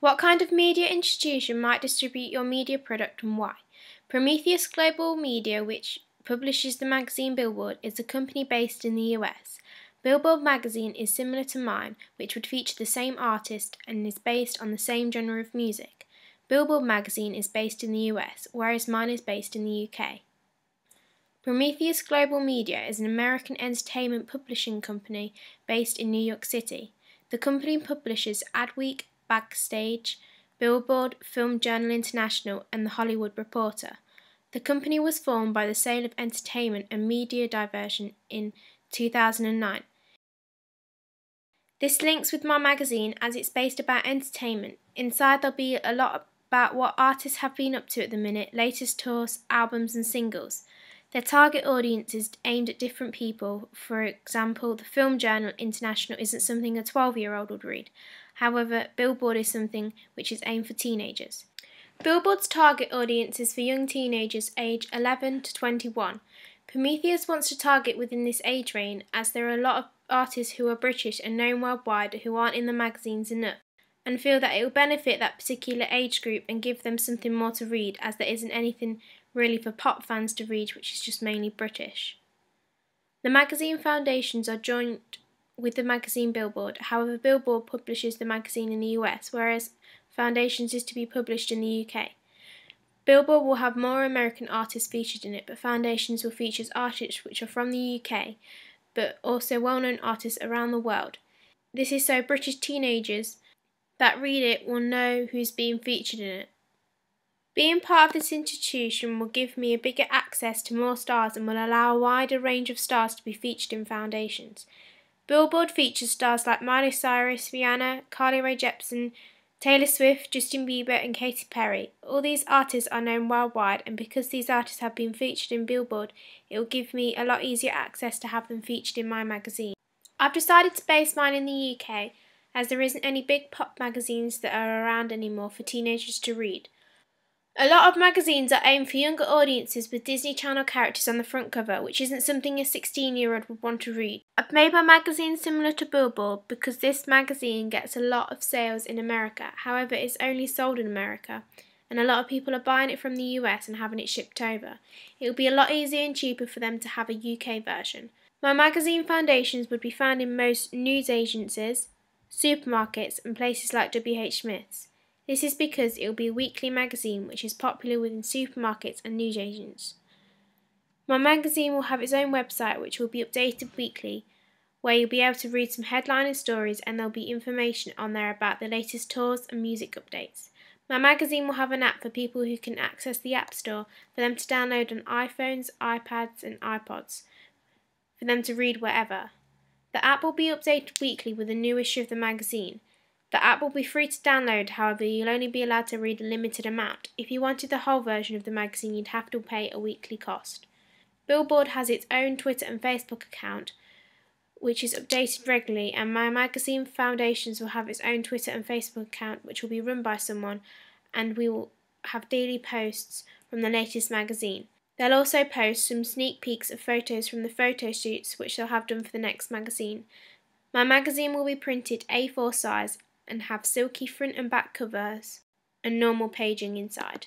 What kind of media institution might distribute your media product and why? Prometheus Global Media, which publishes the magazine Billboard, is a company based in the US. Billboard magazine is similar to mine, which would feature the same artist and is based on the same genre of music. Billboard magazine is based in the US, whereas mine is based in the UK. Prometheus Global Media is an American entertainment publishing company based in New York City. The company publishes Adweek, Backstage, Billboard, Film Journal International, and The Hollywood Reporter. The company was formed by the sale of entertainment and media diversion in 2009. This links with my magazine as it's based about entertainment. Inside there'll be a lot about what artists have been up to at the minute, latest tours, albums and singles. Their target audience is aimed at different people. For example, the Film Journal International isn't something a 12-year-old would read. However, Billboard is something which is aimed for teenagers. Billboard's target audience is for young teenagers aged 11 to 21. Prometheus wants to target within this age range as there are a lot of artists who are British and known worldwide who aren't in the magazines enough, and feel that it will benefit that particular age group and give them something more to read, as there isn't anything really for pop fans to read, which is just mainly British. The magazine foundations are joint with the magazine Billboard. However, Billboard publishes the magazine in the US, whereas Foundations is to be published in the UK. Billboard will have more American artists featured in it, but Foundations will feature artists which are from the UK, but also well-known artists around the world. This is so British teenagers that read it will know who's being featured in it. Being part of this institution will give me a bigger access to more stars and will allow a wider range of stars to be featured in Foundations. Billboard features stars like Miley Cyrus, Rihanna, Carly Rae Jepsen, Taylor Swift, Justin Bieber and Katy Perry. All these artists are known worldwide, and because these artists have been featured in Billboard, it will give me a lot easier access to have them featured in my magazine. I've decided to base mine in the UK, as there isn't any big pop magazines that are around anymore for teenagers to read. A lot of magazines are aimed for younger audiences with Disney Channel characters on the front cover, which isn't something a 16-year-old would want to read. I've made my magazine similar to Billboard because this magazine gets a lot of sales in America. However, it's only sold in America, and a lot of people are buying it from the US and having it shipped over. It will be a lot easier and cheaper for them to have a UK version. My magazine foundations would be found in most news agencies, supermarkets and places like WH Smith's. This is because it will be a weekly magazine which is popular within supermarkets and newsagents. My magazine will have its own website which will be updated weekly, where you'll be able to read some headline and stories, and there'll be information on there about the latest tours and music updates. My magazine will have an app for people who can access the App Store for them to download on iPhones, iPads and iPods, for them to read wherever. The app will be updated weekly with a new issue of the magazine. The app will be free to download, however you'll only be allowed to read a limited amount. If you wanted the whole version of the magazine, you'd have to pay a weekly cost. Billboard has its own Twitter and Facebook account, which is updated regularly, and my magazine Foundations will have its own Twitter and Facebook account, which will be run by someone, and we will have daily posts from the latest magazine. They'll also post some sneak peeks of photos from the photo shoots which they'll have done for the next magazine. My magazine will be printed A4 size and have silky front and back covers and normal paging inside.